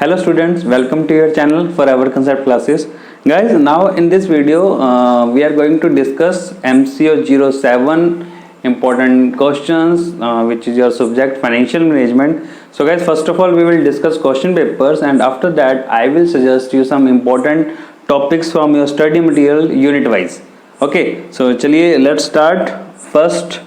Hello students, welcome to your channel Forever Concept Classes. Guys, now in this video we are going to discuss MCO 07 important questions which is your subject financial management. So guys, first of all we will discuss question papers, and after that I will suggest you some important topics from your study material unit wise. Okay, so चलिए let's start first.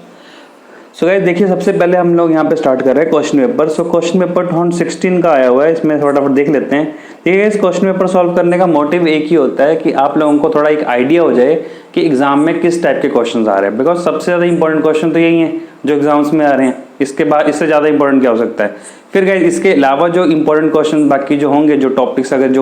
So guys देखिए, सबसे पहले हम लोग यहाँ पे start कर रहे हैं question paper. So question paper 2016 का आया हुआ है, इसमें फटाफट देख लेते हैं. देखिए इस क्वेश्चन पेपर सॉल्व करने का मोटिव एक ही होता है कि आप लोगों को थोड़ा एक आइडिया हो जाए कि एग्जाम में किस टाइप के क्वेश्चंस आ रहे हैं. बिकॉज सबसे ज़्यादा इंपॉर्टेंट क्वेश्चन तो यही है जो एग्जाम्स में आ रहे हैं. इसके बाद इससे ज़्यादा इंपॉर्टेंट क्या हो सकता है. फिर गाइस इसके अलावा जो इंपॉर्टेंट क्वेश्चन बाकी जो होंगे, जो टॉपिक्स अगर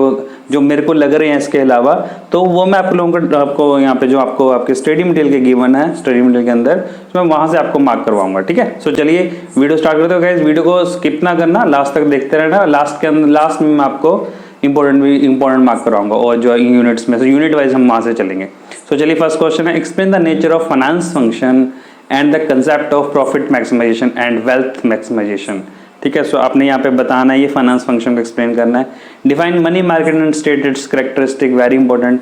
जो मेरे को लग रहे हैं इसके अलावा, तो वो मैं आप लोगों को आपको यहाँ पे जो आपको आपके स्टडी मटेरियल के गिवन है, स्टडी मटेरियल के अंदर, तो मैं वहाँ से आपको मार्क करवाऊंगा. ठीक है, सो चलिए वीडियो स्टार्ट करते हो. गाइस वीडियो को स्किप ना करना, लास्ट तक देखते रहना. लास्ट में मैं आपको इंपॉर्टेंट मार्क करवाऊंगा, और जो यूनिट्स में से यूनिट वाइज हम वहाँ से चलेंगे. सो चलिए फर्स्ट क्वेश्चन है, explain the nature of finance function and the concept of profit maximisation and wealth maximisation. ठीक है, सो आपने यहाँ पे बताना है, ये फाइनेंस फंक्शन को एक्सप्लेन करना है. Define money market and state its characteristic, very important.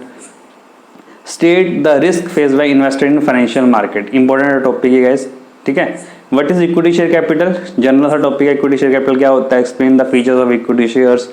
State the risk face by investor in financial market, important topic है गाइस. ठीक है, what is equity share capital, general सा टॉपिक है. Equity share capital क्या होता है, explain the features of equity shares.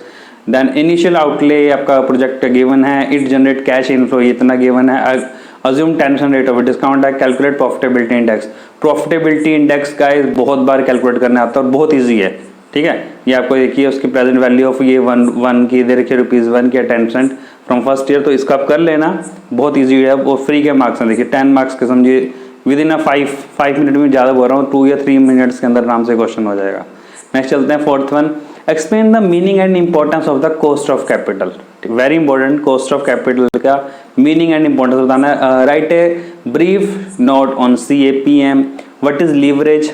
Then initial outlay आपका project given है, इट जनरेट कैश इनफ्लो, इतना गिवन है. अज्यूम 10% रेट ऑफ डिस्काउंट है. Calculate profitability index. Profitability index का बहुत बार कैलकुलेट करना आता है और बहुत ईजी है. ठीक है, ये आपको देखिए उसकी प्रेजेंट वैल्यू ऑफ ये वन की इधर रखिए ₹1 की 10% फ्रॉम फर्स्ट ईयर, तो इसका आप कर लेना, बहुत ईजी है. वो फ्री के मार्क्स हैं, देखिए 10 मार्क्स के, समझिए विद इन 5 मिनट में, ज़्यादा बोल रहा हूँ 2 या 3 मिनट्स के अंदर आराम से क्वेश्चन हो जाएगा. नेक्स्ट चलते हैं fourth one, explain the meaning and importance of the cost of capital. Very important, cost of capital का मीनिंग एंड इंपॉर्टेंस बताना है. Right a brief note on CAPM. What is leverage?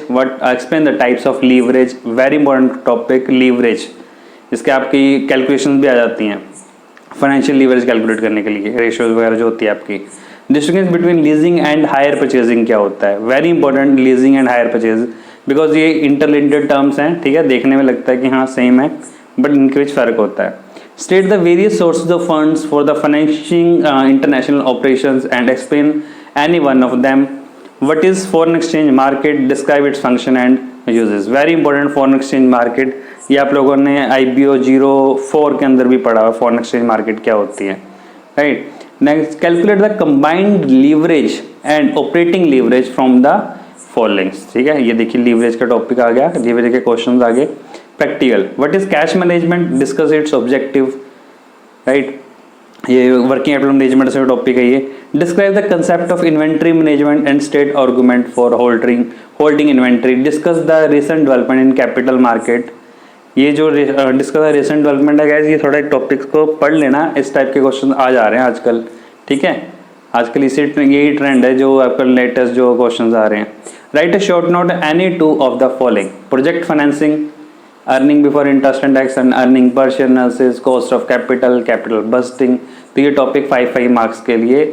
Explain the types of leverage. Very important topic, leverage. इसके आपकी calculation भी आ जाती हैं financial leverage calculate करने के लिए, रेशियोज वगैरह जो होती है आपकी. Distinguish between leasing and hire purchasing क्या होता है, very important, leasing and hire purchase, because ये इंटरलिंक्ड टर्म्स हैं. ठीक है, देखने में लगता है कि हाँ सेम है, बट इनके बीच फर्क होता है. State the various sources of funds for the financing international operations and explain any one of them. What is foreign exchange market? Describe its function and uses. Very important, foreign exchange market. ये आप लोगों ने IBO 04 के अंदर भी पढ़ा हुआ, foreign exchange market क्या होती है. Right. Next, calculate the combined leverage and operating leverage from the following. ठीक है, ये देखिए leverage का टॉपिक आ गया, leverage के क्वेश्चंस आ गए. Practical. What is cash management? Discuss its objective. Right. ये वर्किंग कैपिटल मैनेजमेंट से टॉपिक है ये. Describe the concept of inventory management and state argument for holding inventory. Discuss the recent development in capital market. ये जो discuss the recent development है guys, ये थोड़ा topics को पढ़ लेना, इस टाइप के क्वेश्चन आ जा रहे हैं आजकल. ठीक है, आजकल इसी यही ट्रेंड है जो आपका लेटेस्ट जो क्वेश्चन आ रहे हैं. Right a short note any 2 of the following. Project financing, earning before interest and tax and earning per share analysis, cost of capital, capital budgeting. तो ये टॉपिक 5 मार्क्स के लिए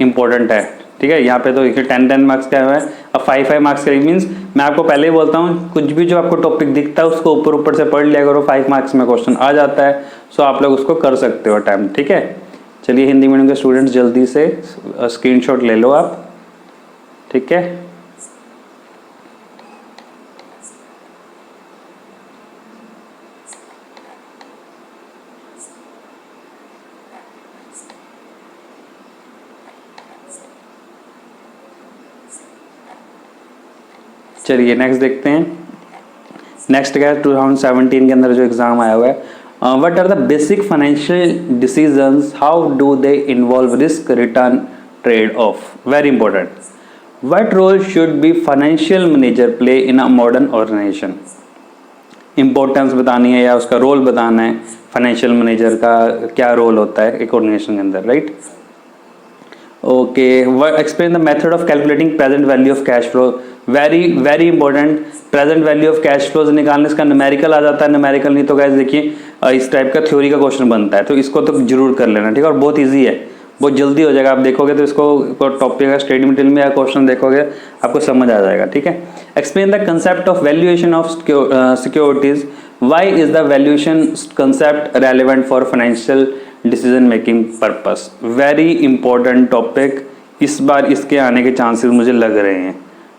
इंपॉर्टेंट है. ठीक है, यहाँ पे तो 10 मार्क्स का है. अब 5 मार्क्स के लिए मीन्स मैं आपको पहले ही बोलता हूँ, कुछ भी जो आपको टॉपिक दिखता है उसको ऊपर से पढ़ लिया करो, 5 मार्क्स में क्वेश्चन आ जाता है. सो आप लोग उसको कर सकते हो टाइम. ठीक है, चलिए हिंदी मीडियम के स्टूडेंट्स जल्दी से स्क्रीनशॉट ले लो आप. ठीक है, चलिए नेक्स्ट देखते हैं. नेक्स्ट क्या है, 2017 के अंदर जो एग्जाम आया हुआ है. What are the basic financial decisions, how do they involve risk return trade off. Very important. What role should be financial manager play in a modern organisation. Importance बतानी है या उसका रोल बताना है, फाइनेंशियल मैनेजर का क्या role होता है एक ऑर्गेनाइजेशन के अंदर. Right. Okay, explain the method of calculating present value of cash flow. Very important. Present value of cash flows निकालने, इसका न्यूमेरिकल आ जाता है. न्यूमेरिकल नहीं तो गाइस देखिए इस टाइप का थ्योरी का क्वेश्चन बनता है, तो इसको तो जरूर कर लेना. ठीक है, और बहुत इजी है, बहुत जल्दी हो जाएगा. आप देखोगे तो इसको टॉपिक का स्टडी मटेरियल में या क्वेश्चन देखोगे आपको समझ आ जाएगा. ठीक है, explain the concept of valuation of securities why is the valuation concept relevant for financial decision making purpose. Very important topic, इस बार इसके आने के चांसेस मुझे लग रहे हैं,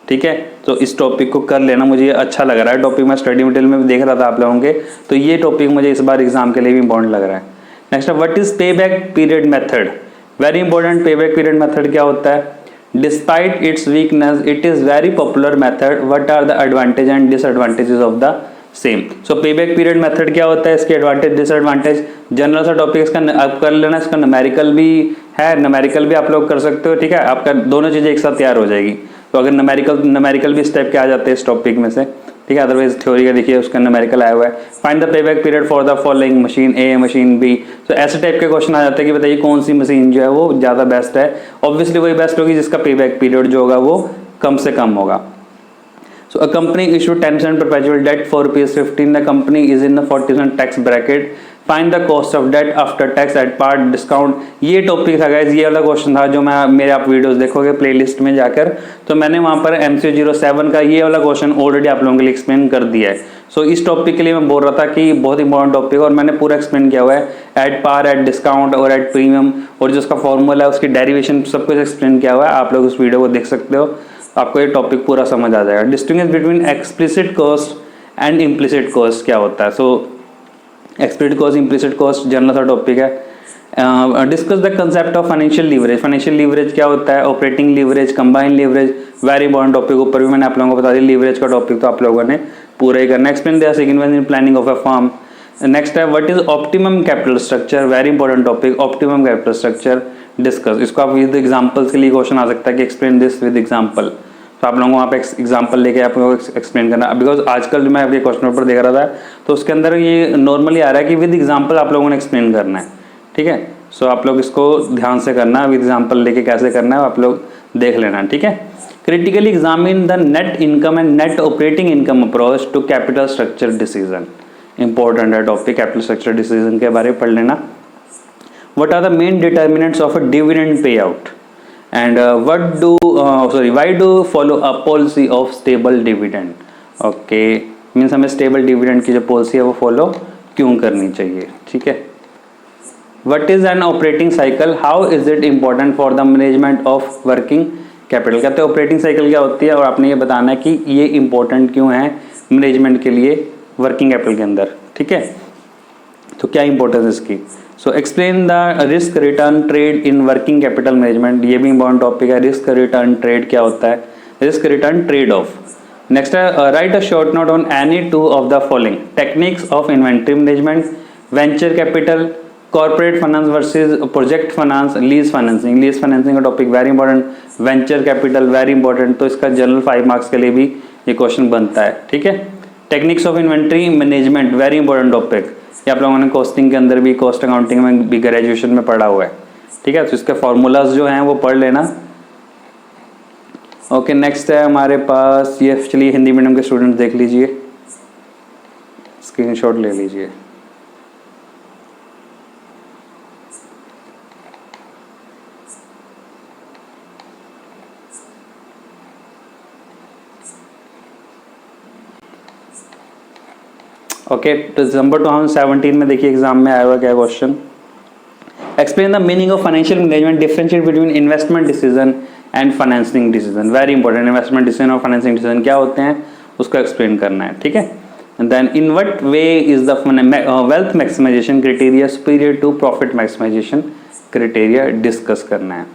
ठीक है। तो इस टॉपिक को कर लेना, मुझे अच्छा लग रहा है टॉपिक, मैं स्टडी मटेरियल में भी देख रहा था आप लोगों के, तो ये टॉपिक मुझे इस बार एग्जाम के लिए भी इंपॉर्टेंट लग रहा है। नेक्स्ट है what is pay back period method. Very important, pay back period method क्या होता है। Despite its weakness it is very popular method, what are the advantage and disadvantages of the same. So pay back period method क्या होता है, इसके advantage disadvantage, general सा topic इसका आप कर लेना, इसका न्यूमेरिकल भी है, न्यूमेरिकल भी आप लोग कर सकते हो, ठीक है। आपका दोनों चीजें एक साथ तैयार हो जाएगी। तो अगर न्यूमेरिकल भी इस टाइप के आ जाते हैं इस टॉपिक में से, ठीक है। अदरवाइज थ्योरी का देखिए उसका न्यूमेरिकल आया हुआ है। Find the pay back period for the following machine A, machine B. तो ऐसे टाइप के क्वेश्चन आ जाते हैं कि बताइए कौन सी मशीन जो है वो ज़्यादा बेस्ट है। ऑब्वियसली वही बेस्ट होगी जिसका पे बैक पीरियड जो होगा वो कम से कम होगा। So a company issued 10% perpetual debt for ₹15. The company is in the 40% tax bracket. Find the cost of debt after tax at par discount. ये टॉपिक था गाइज, ये वाला क्वेश्चन था जो मैं मेरे आप वीडियोस देखोगे प्लेलिस्ट में जाकर, तो मैंने वहाँ पर MCO 07 का ये वाला क्वेश्चन ऑलरेडी आप लोगों के लिए एक्सप्लेन कर दिया है। सो इस टॉपिक के लिए मैं बोल रहा था कि बहुत इंपॉर्टेंट टॉपिक है और मैंने पूरा एक्सप्लेन किया हुआ है, एट पार, एट डिस्काउंट और एट प्रीमियम, और जो उसका फॉर्मूला है उसकी डेरिवेशन सब कुछ एक्सप्लेन किया हुआ है। आप लोग उस वीडियो को देख सकते हो, आपको ये टॉपिक पूरा समझ आ जाएगा। Distinguish between explicit cost and implicit cost क्या होता है। So explicit cost, implicit cost general सा टॉपिक है। Discuss the concept of financial leverage. Financial leverage क्या होता है, operating leverage, combined leverage, very important topic, ऊपर भी मैंने आप लोगों को बता दिया। लीवरेज का टॉपिक तो आप लोगों ने पूरा ही करना है। Explain the significance in planning of a firm. Next है what is optimum capital structure. Very important topic, optimum capital structure discuss. इसको आप विद एग्जांपल्स के लिए क्वेश्चन आ सकता है कि एक्सप्लेन दिस विद एग्जांपल। तो आप लोगों को वहाँ पे एग्जांपल लेके आप लोगों को एक्सप्लेन करना, बिकॉज आजकल जो मैं अभी क्वेश्चन पेपर देख रहा था तो उसके अंदर ये नॉर्मली आ रहा है कि विद एग्जांपल आप लोगों ने एक्सप्लेन करना है, ठीक है। सो आप लोग इसको ध्यान से करना, विद एग्जांपल लेके कैसे करना है आप लोग देख लेना, ठीक है। Critically examine the net income and net operating income approach to capital structure decision. Important है टॉपिक, कैपिटल स्ट्रक्चर डिसीजन के बारे में पढ़ लेना। What are the main determinants of a dividend pay out and why do follow a policy of stable dividend. okay, means हमें stable dividend की जो policy है वो फॉलो क्यों करनी चाहिए, ठीक है। What is an operating cycle, how is it important for the management of working capital. कहते हैं ऑपरेटिंग साइकिल क्या होती है और आपने ये बताना है कि ये इंपॉर्टेंट क्यों है मैनेजमेंट के लिए वर्किंग कैपिटल के अंदर, ठीक है। तो क्या इंपॉर्टेंस इसकी। So explain the risk return trade in working capital management. ये भी इंपॉर्टेंट टॉपिक है, रिस्क रिटर्न ट्रेड क्या होता है, risk return trade off. Next है write a short note on any two of the following techniques of inventory management, venture capital, corporate finance versus project finance, lease financing. Lease financing का topic very important, venture capital very important, तो इसका general 5 marks के लिए भी ये question बनता है, ठीक है। Techniques of inventory management very important topic, ये आप लोगों ने कॉस्टिंग के अंदर भी, कॉस्ट अकाउंटिंग में भी ग्रेजुएशन में पढ़ा हुआ है, ठीक है। तो इसके फॉर्मूलाज जो हैं वो पढ़ लेना। ओके, नेक्स्ट है हमारे पास ये, चलिए हिंदी मीडियम के स्टूडेंट देख लीजिए, स्क्रीनशॉट ले लीजिए। ओके, तो दिसंबर 2017 में देखिए एग्जाम में आया हुआ क्या question. Explain the meaning of financial management, differentiate between investment decision and financing decision. Very important, investment decision और फाइनेंसिंग डिसीजन क्या होते हैं उसको एक्सप्लेन करना है, ठीक है। And then in what way is the wealth maximisation criteria superior to profit maximisation criteria discuss करना है।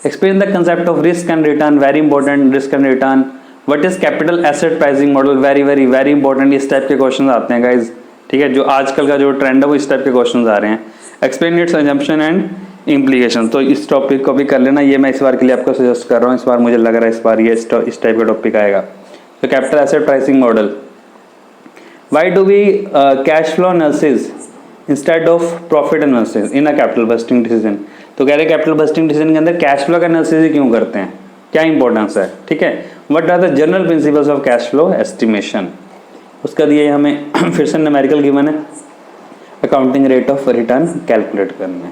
Explain the concept of risk and return, very important, risk and return. What is capital asset pricing model, very very very important, इस type के question आते हैं guys, ठीक है। जो आजकल का जो ट्रेंड है वो इस टाइप के क्वेश्चन आ रहे हैं। Explain it's assumption and implication, तो इस टॉपिक को भी कर लेना, ये मैं इस बार के लिए आपको सजेस्ट कर रहा हूँ। इस बार मुझे लग रहा है इस बार ये इस टाइप का टॉपिक आएगा। तो capital asset pricing model, why do we cash flow analysis instead of profit analysis in a capital budgeting decision. तो कह रहे कैपिटल बस्टिंग डिसीजन के अंदर कैश फ्लो का एनालिसिस ही क्यों करते हैं, क्या इंपॉर्टेंस है, ठीक है। What are the general principles of cash flow estimation, उसका दिए हमें फिर से न्यूमेरिकल गिवन है, accounting rate of return calculate करना है,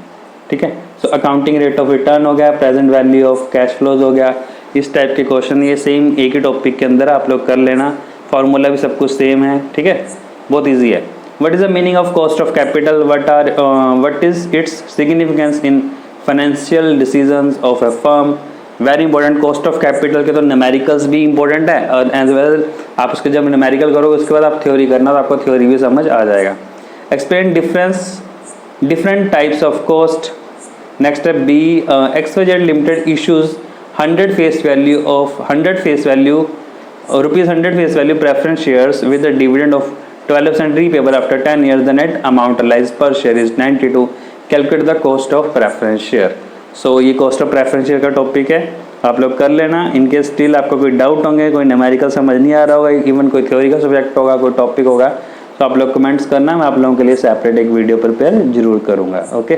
ठीक है। So accounting rate of return हो गया, present value of cash flows हो गया, इस टाइप के क्वेश्चन ये सेम एक ही टॉपिक के अंदर आप लोग कर लेना। फार्मूला भी सब कुछ सेम है, ठीक है, बहुत ईजी है। What is the meaning of cost of capital? What is its significance in financial decisions of a firm? Very important, cost of capital के तो न्यूमेरिकल्स भी इंपॉर्टेंट है और एज वेल आप उसके जब न्यूमेरिकल करोगे उसके बाद आप थ्योरी करना तो आपको थ्योरी भी समझ आ जाएगा. Explain different types of cost. Next है B, XYZ limited issues 100 face value rupees 100 face value preference shares with the dividend of 12% repayable after 10 years. The net amount realized per share is 92. Calculate the cost of preference share. So ये cost of preference share का topic है, आप लोग कर लेना. इनके still आपको कोई डाउट होंगे, कोई न्यूमेरिकल समझ नहीं आ रहा होगा, इवन कोई थ्योरी का सब्जेक्ट होगा, कोई टॉपिक होगा, तो आप लोग कमेंट्स करना, मैं आप लोगों के लिए सेपरेट एक वीडियो प्रिपेयर जरूर करूँगा. Okay,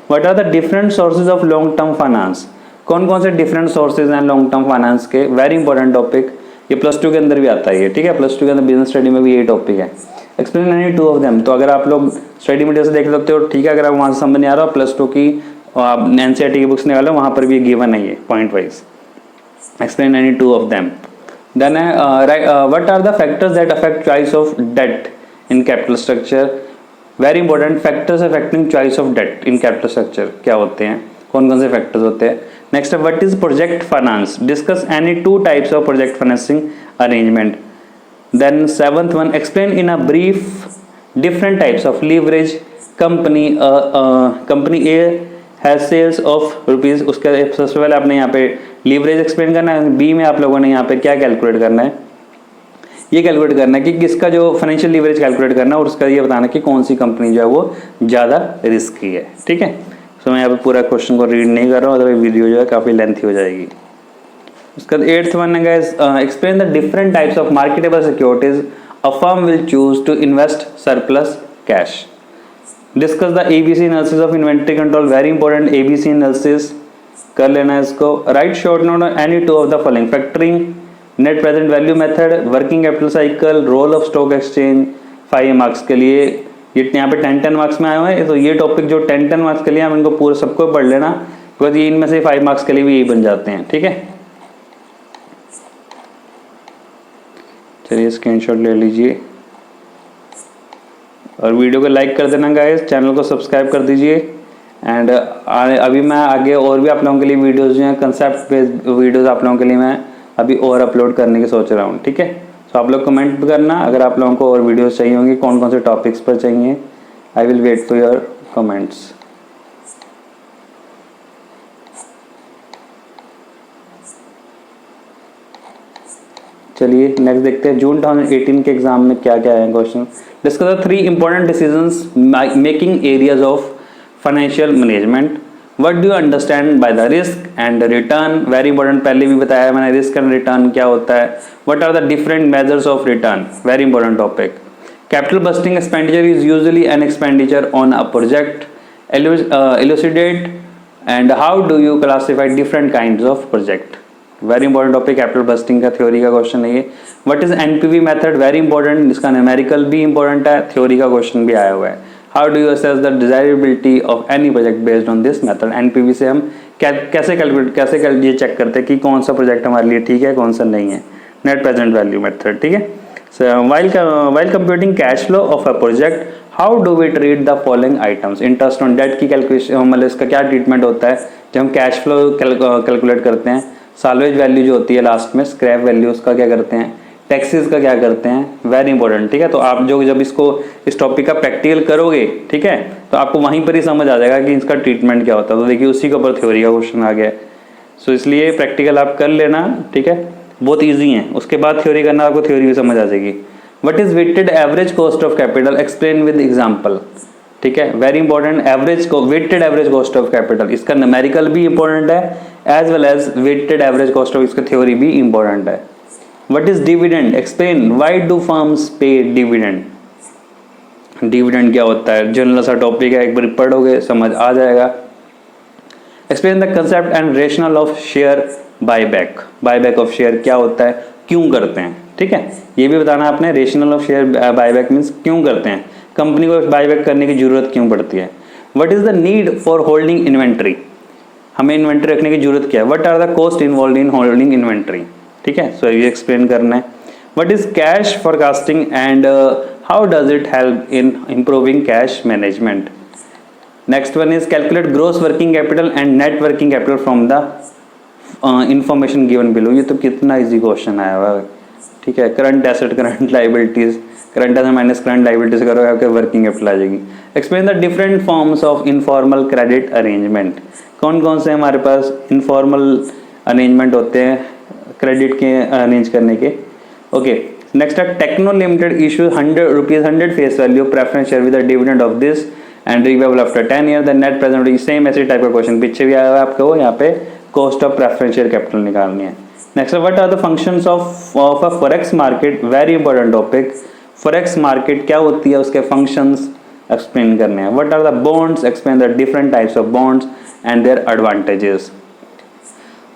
what are the different sources of long term finance? कौन कौन से डिफरेंट सोर्सेज हैं लॉन्ग टर्म फाइनेंस के? वेरी इंपॉर्टेंट टॉपिक, ये +2 के अंदर भी आता है. ठीक है, +2 के अंदर बिजनेस स्टडी में भी ये टॉपिक है. Explain any 2 of them. तो अगर आप लोग स्टडी मटेरियल से देख सकते हो, ठीक है. अगर आप वहाँ से समझ नहीं आ रहा हो, +2 की आप NCERT की बुक्स निकालो, वहाँ पर भी गिवन है ये point wise. Explain any 2 of them. Then what are the factors that affect choice of debt in capital structure? Very important, factors affecting choice of debt in capital structure क्या होते हैं, कौन कौन से फैक्टर्स होते हैं. नेक्स्ट है what is project finance? Discuss any 2 types of project financing arrangement. Then 7th one, explain in a brief different types of leverage. Company A has sales of rupees. उसका सबसे पहले आपने यहाँ पे लीवरेज एक्सप्लेन करना है. B में आप लोगों ने यहाँ पे क्या कैलकुलेट करना है, ये कैलकुलेट करना है कि किसका जो फाइनेंशियल लीवरेज कैलकुलेट करना है और उसका ये बताना कि कौन सी कंपनी जो है वो ज़्यादा रिस्की है. ठीक है, तो मैं यहाँ पे पूरा क्वेश्चन को रीड नहीं कर रहा हूँ, अदरवाइज वीडियो जो है काफ़ी लेंथी हो जाएगी. उसका 8th वन है guys, explain the different types of marketable securities a firm will choose to invest surplus cash. Discuss the ABC analysis of inventory control. Very important, ABC analysis कर लेना है इसको. Write short note on any 2 of the following: factoring, net present value method, working capital cycle, role of stock exchange. 5 marks के लिए ये यहाँ पे 10 marks में आए हुए हैं, तो ये टॉपिक जो 10 मार्क्स के लिए हम इनको पूरा सबको पढ़ लेना, बिकॉज ये इनमें से 5 मार्क्स के लिए भी यही बन जाते हैं. ठीक है, चलिए स्क्रीनशॉट ले लीजिए और वीडियो को लाइक कर देना गाइस, चैनल को सब्सक्राइब कर दीजिए. एंड अभी मैं आगे और भी आप लोगों के लिए वीडियोस जो हैं कंसेप्ट बेस्ड वीडियोस आप लोगों के लिए मैं अभी और अपलोड करने की सोच रहा हूँ. ठीक है, तो आप लोग कमेंट करना अगर आप लोगों को और वीडियोस चाहिए होंगी, कौन कौन से टॉपिक्स पर चाहिए. I will wait for your comments. चलिए नेक्स्ट देखते हैं जून 2018 के एग्जाम में क्या क्या है question. Discuss the 3 important decisions making areas of financial management. What do you understand by the risk and return? Very important, पहले भी बताया मैंने रिस्क एंड रिटर्न क्या होता है. What are the different measures of return? Very important topic. Capital budgeting expenditure is usually an expenditure on a project. Elucidate and how do you classify different kinds of project? Very important topic, capital budgeting का theory का question है ये. What is NPV method? Very important, इसका numerical भी important है, theory का question भी आया हुआ है. How do you assess the desirability of any project based on this method? NPV से हम कैसे ये चेक करते हैं कि कौन सा प्रोजेक्ट हमारे लिए ठीक है, कौन सा नहीं है. Net present value method. ठीक है, while computing cash flow of a project how do we treat the following items? Interest on debt की कैलकुलेशन, मतलब इसका क्या ट्रीटमेंट होता है जब हम कैश फ्लो कैलकुलेट करते हैं. साल्वेज वैल्यू जो होती है लास्ट में, स्क्रैप वैल्यू, उसका क्या करते हैं, टैक्सेस का क्या करते हैं. Very important. ठीक है, तो आप जो जब इस टॉपिक का प्रैक्टिकल करोगे, ठीक है, तो आपको वहीं पर ही समझ आ जाएगा कि इसका ट्रीटमेंट क्या होता है. तो देखिए उसी के ऊपर थ्योरी का क्वेश्चन आ गया. सो इसलिए प्रैक्टिकल आप कर लेना. ठीक है, बहुत ईजी है, उसके बाद थ्योरी करना, आपको थ्योरी भी समझ आ जाएगी. What is weighted average cost of capital? Explain with example. ठीक है, very important. Weighted average cost of capital, इसका न्यूमेरिकल भी इंपॉर्टेंट है as well as weighted average cost of, इसका थ्योरी भी इंपॉर्टेंट है. What is dividend? Explain why do firms pay dividend? Dividend क्या होता है, जनरल सा टॉपिक है, एक बार पढ़ोगे समझ आ जाएगा. Explain the concept and rational of share buyback. Buyback of share क्या होता है, क्यों करते हैं. ठीक है, ये भी बताना आपने. Rational of share buyback means क्यों करते हैं, कंपनी को बायबैक करने की जरूरत क्यों पड़ती है. What is the need for holding inventory? हमें इन्वेंट्री रखने की जरूरत क्या है. What are the cost involve in holding inventory? ठीक है, सो ये एक्सप्लेन करना है. What is cash forecasting and How does it help in improving cash management? Next one is calculate gross working capital and net working capital from the information given below. ये तो कितना easy question आया हुआ है, ठीक है. Current asset, current liabilities, current asset minus current liabilities करोगे आपके वर्किंग कैपिटल आ जाएगी. Explain the different forms of informal credit arrangement. कौन कौन से हमारे पास इनफॉर्मल अरेंजमेंट होते हैं क्रेडिट के अरेंज करने के. ओके, नेक्स्ट है techno limited issue 100 rupees 100 face value preference share with the dividend of this and redeemable after 10 year the net present. Same ऐसे टाइप का क्वेश्चन पीछे भी आया हुआ है आपको. यहाँ पे cost of preference share capital निकालनी है. Next, what are the functions of a forex market. Very important topic. Forex market क्या होती है, उसके फंक्शंस एक्सप्लेन करने हैं. What are the bonds, explain the different types of bonds and their advantages.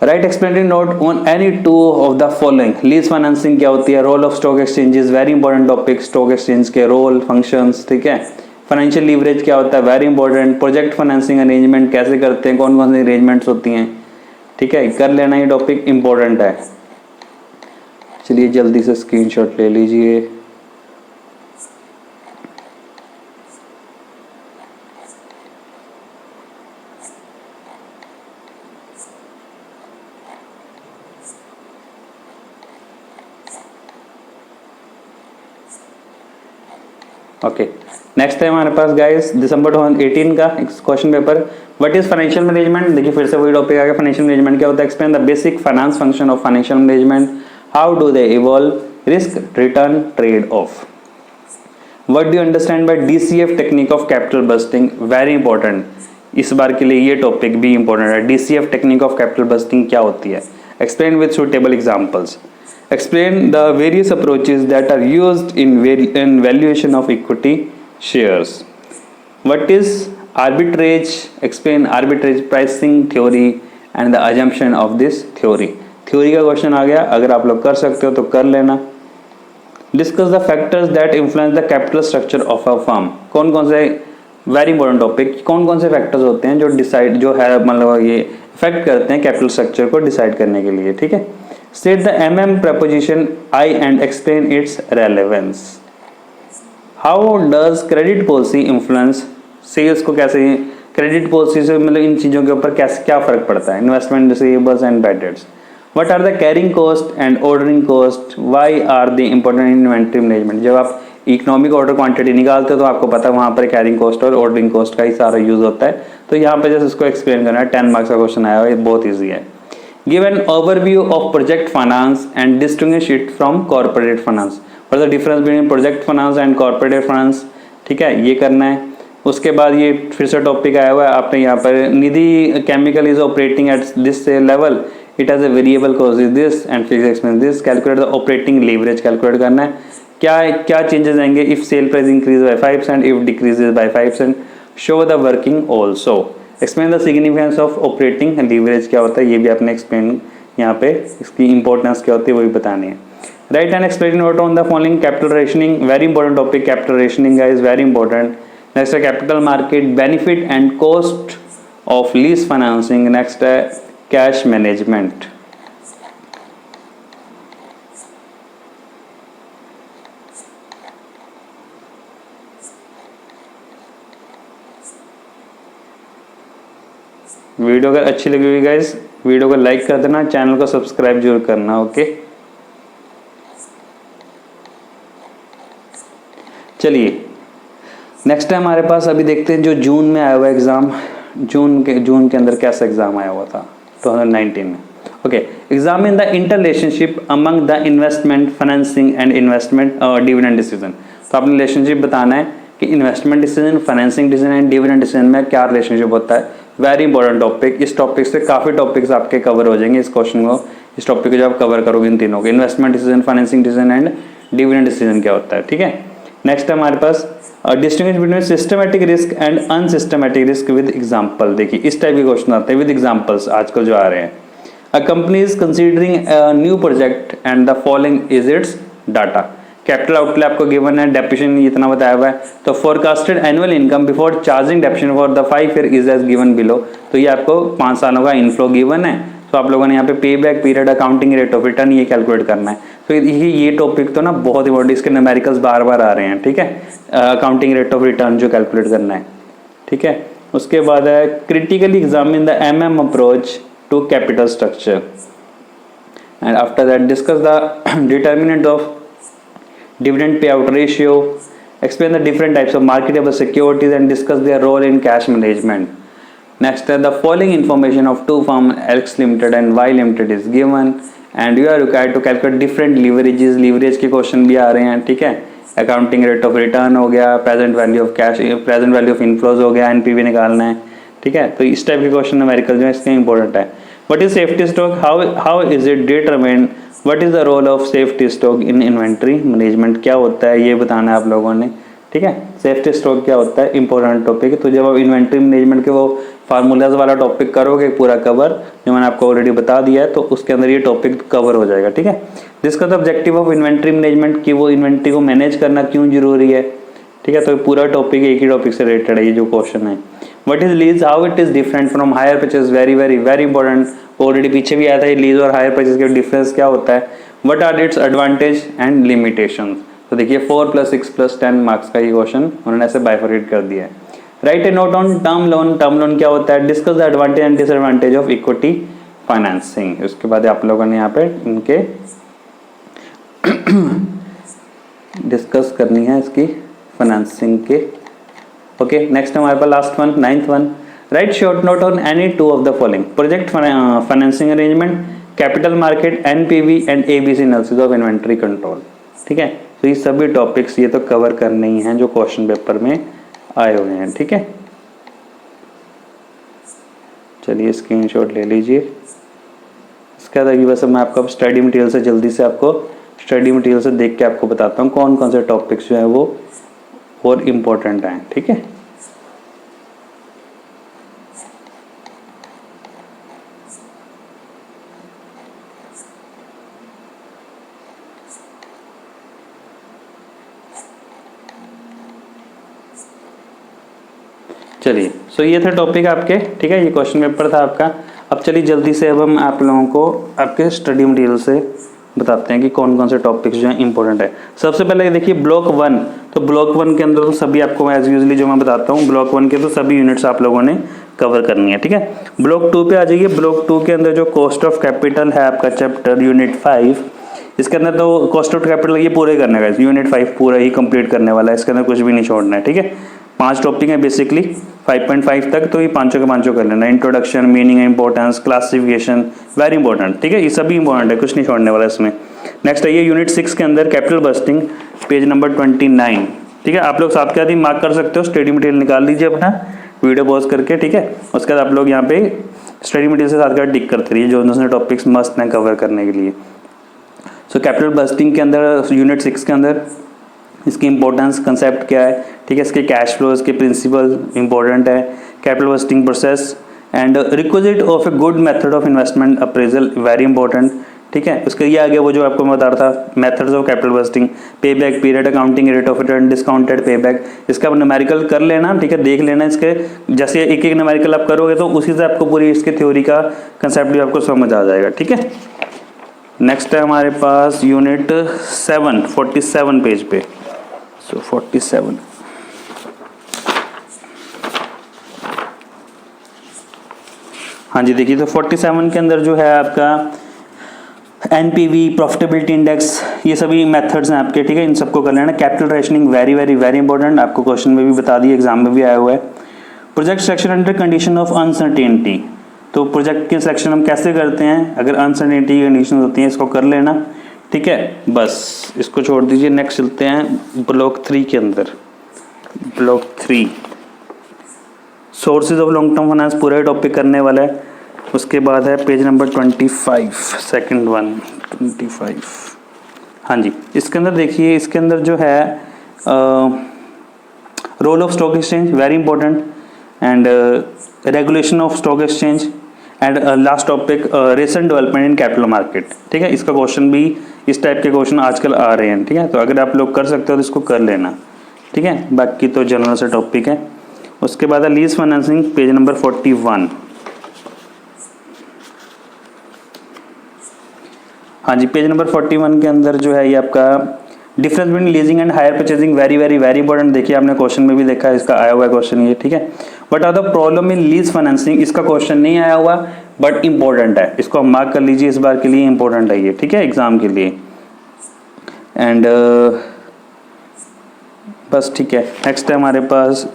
Write explanatory note on any two of the following. Lease financing क्या होती है, role of stock exchanges, very important topic. Stock exchange के role, functions, ठीक है. Financial leverage क्या होता है, very important. Project financing arrangement कैसे करते हैं, कौन कौन सी अरेंजमेंट्स होती हैं, ठीक है, कर लेना, ये टॉपिक इंपॉर्टेंट है. चलिए जल्दी से स्क्रीनशॉट ले लीजिए. ओके, नेक्स्ट है हमारे पास गाइस दिसंबर 2018 का question paper. What is financial management. देखिए फिर से वही टॉपिक आ गया. फाइनेंशियल मैनेजमेंट क्या होता है, explain the basic finance function of financial management. How do they evolve, risk, return, trade of. What do you understand by DCF technique of capital budgeting. Very important, इस बार के लिए ये topic भी important है. DCF technique of capital budgeting क्या होती है, explain with suitable examples. Explain the various approaches that are used in valuation of equity shares. What is arbitrage? Explain arbitrage pricing theory and the assumption of this theory. Theory का question आ गया, अगर आप लोग कर सकते हो तो कर लेना. Discuss the factors that influence the capital structure of a firm. कौन कौन से, वेरी इंपॉर्टेंट टॉपिक, कौन कौन से फैक्टर्स होते हैं जो है मतलब ये इफेक्ट करते हैं कैपिटल स्ट्रक्चर को डिसाइड करने के लिए, ठीक है. State the preposition I and explain its relevance. How does credit policy influence sales को, कैसे क्रेडिट पॉलिसी से मतलब इन चीज़ों के ऊपर कैसे क्या फ़र्क पड़ता है. Investment receivables and bad debts. What are the carrying cost and ordering cost? Why are they important in inventory management? जब आप इकोनॉमिक ऑर्डर क्वांटिटी निकालते हो तो आपको पता है वहाँ पर कैरिंग कॉस्ट और ऑर्डरिंग कॉस्ट का ही सारा यूज़ होता है. तो यहाँ पे जैसे इसको एक्सप्लेन करना है, 10 मार्क्स का क्वेश्चन आया हुआ, ये बहुत ईजी है. Give an overview of project finance and distinguish it from corporate finance. What is the difference between project finance and corporate finance? ठीक है, ये करना है. उसके बाद ये फिर से टॉपिक आया हुआ है आपने यहाँ पर, Nidhi chemical is operating at this level, it has a variable cost is this and fixed expense this. Calculate the operating leverage calculate करना है. क्या चेंजेस आएंगे if sale price increase by 5%, if decreases by 5%. Show the working also. Explain the significance of operating leverage क्या होता है, ये भी आपने एक्सप्लेन यहाँ पे, इसकी इंपॉर्टेंस क्या होती है वो भी बतानी है. Write and explain note on the following. Capital rationing, very important topic. Capital rationing is very important. Next है capital market, benefit and cost of lease financing. Next है कैश मैनेजमेंट. वीडियो अगर अच्छी लगी हुई गाइस, वीडियो को like कर देना, channel को सब्सक्राइब जरूर करना. ओके, चलिए नेक्स्ट है हमारे पास, अभी देखते हैं जो जून में आया हुआ एग्जाम. जून के अंदर कैसा एग्जाम आया हुआ था 2019 में. Okay, examine the inter relationship among the investment financing and investment dividend decision. तो आपने रिलेशनशिप बताना है कि investment decision, financing decision and dividend decision में क्या रिलेशनशिप होता है. Very important topic. इस टॉपिक से काफ़ी टॉपिक्स आपके कवर हो जाएंगे. इस क्वेश्चन को, इस टॉपिक को जब आप कवर करोगे इन तीनों को, investment decision, financing decision and dividend decision क्या होता है, ठीक है. नेक्स्ट है हमारे पास distinguish between systematic risk and unsystematic risk with example. देखिए इस टाइप के क्वेश्चन आते हैं विद एग्जांपल्स आजकल जो आ रहे हैं. A company is considering a new project and the following is its data. Capital outlay आपको गिवन है, डेप्रिसिएशन इतना बताया हुआ है. तो forecasted annual income before charging depreciation for the 5 year is as given below. तो ये आपको 5 सालों का इनफ्लो गिवन है. तो आप लोगों ने यहाँ पे पे back period, accounting rate of return ये कैलकुलेट करना है। तो ये टॉपिक तो ना बहुत इंपॉर्टेंट, इसके न्यूमेरिकल्स बार बार आ रहे हैं, ठीक है। अकाउंटिंग रेट ऑफ रिटर्न जो कैलकुलेट करना है, ठीक है। उसके बाद है critically examine the MM approach to capital structure, and after that discuss the determinant of dividend payout ratio, explain the different types of marketable securities and discuss their role in cash management. Next, the following information of two firms X Limited and Y Limited is given and you are required to calculate different leverages. leverage के question भी आ रहे हैं, ठीक है। Accounting rate of return हो गया, present value of cash, present value of inflows हो गया, NPV निकालना है, ठीक है। तो इस टाइप के क्वेश्चन न्यूमेरिकल जो है इसके इंपॉर्टेंट है। What is safety stock, how is it determined, what is the role of safety stock in inventory management, क्या होता है ये बताना है आप लोगों ने, ठीक है। सेफ्टी स्टॉक क्या होता है, इंपॉर्टेंट टॉपिक है। तो जब आप इन्वेंट्री मैनेजमेंट के वो फार्मूलाज वाला टॉपिक करोगे पूरा कवर, जो मैंने आपको ऑलरेडी बता दिया है, तो उसके अंदर ये टॉपिक कवर हो जाएगा, ठीक है। जिसका तो ऑब्जेक्टिव ऑफ इन्वेंट्री मैनेजमेंट की वो इन्वेंट्री को मैनेज करना क्यों जरूरी है, ठीक है। तो पूरा टॉपिक एक ही टॉपिक से रिलेटेड है ये जो क्वेश्चन है। What is lease, how it is different from hire purchase, very very very important, already पीछे भी आया था। लीज और हायर परचेज के डिफरेंस क्या होता है, what are its advantage and limitations. तो देखिए 4 + 6 + 10 मार्क्स का ये क्वेश्चन उन्होंने ऐसे बाइफरकेट कर दिया है। Right A note on term loan, term loan क्या होता है, discuss the advantage and disadvantage of equity financing. उसके बाद आप लोगों ने यहाँ पे इनके डिस्कस करनी है इसकी फाइनेंसिंग के। ओके, नेक्स्ट हमारे पास last one, 9th one, write short note on any two of the following, project financing arrangement, capital market, NPV and ABC analysis of inventory control, ठीक है। तो ये सभी टॉपिक्स ये तो कवर करने ही हैं जो क्वेश्चन पेपर में आए हुए हैं, ठीक है। चलिए स्क्रीनशॉट ले लीजिए। इसके बाद बस मैं आपको स्टडी मटेरियल से जल्दी से आपको स्टडी मटेरियल से देख के आपको बताता हूँ कौन कौन से टॉपिक्स जो है वो और इम्पोर्टेंट हैं, ठीक है। चलिए, सो ये थे टॉपिक आपके, ठीक है। ये क्वेश्चन पेपर था आपका। अब चलिए जल्दी से अब हम आप लोगों को आपके स्टडी मटेरियल से बताते हैं कि कौन कौन से टॉपिक्स जो हैं इंपॉर्टेंट है। सबसे पहले देखिए ब्लॉक 1, तो ब्लॉक 1 के अंदर तो सभी आपको एज यूजली जो मैं बताता हूँ, ब्लॉक 1 के तो सभी यूनिट्स आप लोगों ने कवर करनी है, ठीक है। ब्लॉक 2 पे आ जाइए। ब्लॉक 2 के अंदर जो कॉस्ट ऑफ कैपिटल है आपका चैप्टर यूनिट 5, इसके अंदर तो कॉस्ट ऑफ कैपिटल ये पूरे करने का, यूनिट 5 पूरा ही कंप्लीट करने वाला है, इसके अंदर कुछ भी नहीं छोड़ना है, ठीक है। 5 टॉपिक है बेसिकली 5.5 तक, तो ये पांचों के पांचों कर लेना। Introduction, meaning, importance, classification, very important, ठीक है। ये सभी इंपॉर्टेंट है, कुछ नहीं छोड़ने वाला इसमें। नेक्स्ट है ये यूनिट 6 के अंदर कैपिटल बस्टिंग, पेज नंबर 29, ठीक है। आप लोग साथ के साथ ही मार्क कर सकते हो, स्टडी मटेरियल निकाल लीजिए अपना वीडियो पॉज करके, ठीक है। उसके बाद आप लोग यहाँ पे स्टडी मटेरियल से साथ टिक करते रहिए जो दूसरे टॉपिक्स मस्त हैं कवर करने के लिए। सो कैपिटल बस्टिंग के अंदर यूनिट 6 के अंदर इसकी इंपॉर्टेंस, कंसेप्ट क्या है, ठीक है। इसके कैश फ्लो, इसके प्रिंसिपल इंपॉर्टेंट है, capital budgeting process and requisite of a good method of investment appraisal, very important, ठीक है। उसके ये आगे वो जो आपको मैं बता रहा था मेथड्स ऑफ कैपिटल बस्टिंग, पे back period, accounting rate of return, discounted pay back, इसका आप न्यूमेरिकल कर लेना, ठीक है। देख लेना इसके, जैसे एक एक न्यूमेरिकल आप करोगे तो उसी से आपको पूरी इसके थ्योरी का कंसेप्ट भी आपको समझ आ जाएगा, ठीक है। नेक्स्ट है हमारे पास यूनिट 7, 47 पेज पे। सो 47, हाँ जी देखिए, तो 47 के अंदर जो है आपका NPV, प्रॉफिटेबिलिटी इंडेक्स, ये सभी मेथड्स हैं आपके, ठीक है। इन सबको कर लेना। Capital rationing, very very very important, आपको क्वेश्चन में भी बता दिया, एग्जाम में भी आया हुआ है। Project selection under condition of uncertainty, तो प्रोजेक्ट की सिलेक्शन हम कैसे करते हैं अगर अनसर्टेनिटी कंडीशन होती हैं, इसको कर लेना, ठीक है। बस इसको छोड़ दीजिए। नेक्स्ट चलते हैं ब्लॉक 3 के अंदर। Block 3 sources of long term finance पूरा टॉपिक करने वाला है। उसके बाद है पेज नंबर 25, सेकंड वन 25, हाँ जी। इसके अंदर देखिए, इसके अंदर जो है role of stock exchange, very important, and regulation of stock exchange, and last topic recent development in capital market, ठीक है। इसका क्वेश्चन भी, इस टाइप के क्वेश्चन आजकल आ रहे हैं, ठीक है। तो अगर आप लोग कर सकते हो तो इसको कर लेना, ठीक है। बाकी तो जनरल से टॉपिक है। उसके बाद लीज फाइनेंसिंग, पेज नंबर 41, हाँ जी, पेज नंबर 41 के अंदर जो है ये आपका difference between leasing and hire purchasing very very very important. देखिए आपने क्वेश्चन में भी देखा है, इसका आया हुआ है क्वेश्चन ये, ठीक है। But are the problem in lease financing, इसका क्वेश्चन नहीं आया हुआ बट इंपॉर्टेंट है, इसको आप मार्क कर लीजिए, इस बार के लिए इंपॉर्टेंट है ये, ठीक है, एग्जाम के लिए। एंड बस ठीक है, नेक्स्ट है हमारे पास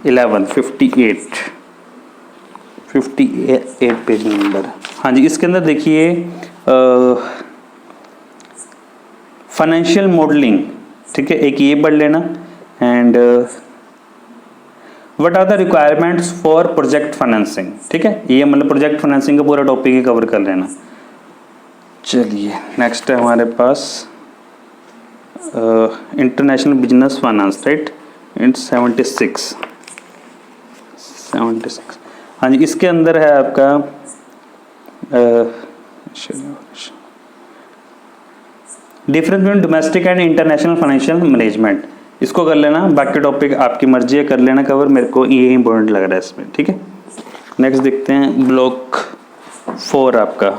58 पेज नंबर। हाँ जी, इसके अंदर देखिए फाइनेंशियल मॉडलिंग, ठीक है, एक ये पढ़ लेना। And what are the requirements for project financing, ठीक है, ये मतलब प्रोजेक्ट फाइनेंसिंग का पूरा टॉपिक ही कवर कर लेना। चलिए नेक्स्ट है हमारे पास international business finance, right, it's 76। हाँ जी, इसके अंदर है आपका difference between domestic and international financial management, इसको कर लेना। बाकी टॉपिक आपकी मर्जी है, कर लेना कवर, मेरे को ये इंपॉर्टेंट लग रहा है इसमें, ठीक है। नेक्स्ट देखते हैं ब्लॉक 4। आपका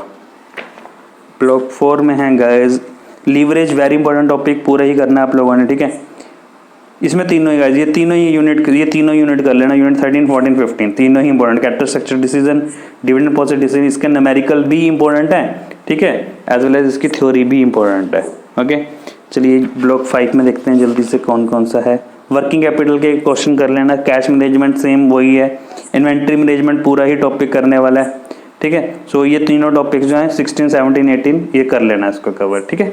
ब्लॉक 4 में है guys leverage, very important topic, पूरा ही करना है आप लोगों ने, ठीक है। इसमें तीनों ही गाइज, ये तीनों यूनिट कर लेना, यूनिट 13, 14, 15 तीनों ही important. Capital structure decision, dividend policy decision, इसके न्यूमेरिकल भी इंपॉर्टेंट है, ठीक है, एज वेल एज इसकी थ्योरी भी इंपॉर्टेंट है। ओके, चलिए ब्लॉक 5 में देखते हैं जल्दी से कौन कौन सा है। वर्किंग कैपिटल के क्वेश्चन कर लेना, कैश मैनेजमेंट सेम वही है, इन्वेंट्री मैनेजमेंट पूरा ही टॉपिक करने वाला है, ठीक है। सो ये तीनों टॉपिक जो हैं 16, 17, 18 ये कर लेना इसको कवर, ठीक है।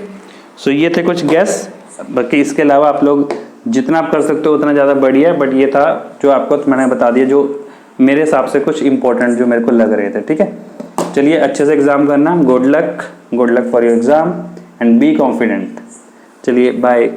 सो ये थे कुछ गैस, बाकी इसके अलावा आप लोग जितना आप कर सकते हो उतना ज़्यादा बढ़िया है, बट ये था जो आपको मैंने बता दिया जो मेरे हिसाब से कुछ इंपॉर्टेंट जो मेरे को लग रहे थे, ठीक है। चलिए अच्छे से एग्जाम करना, good luck for your exam and be confident. चलिए बाय।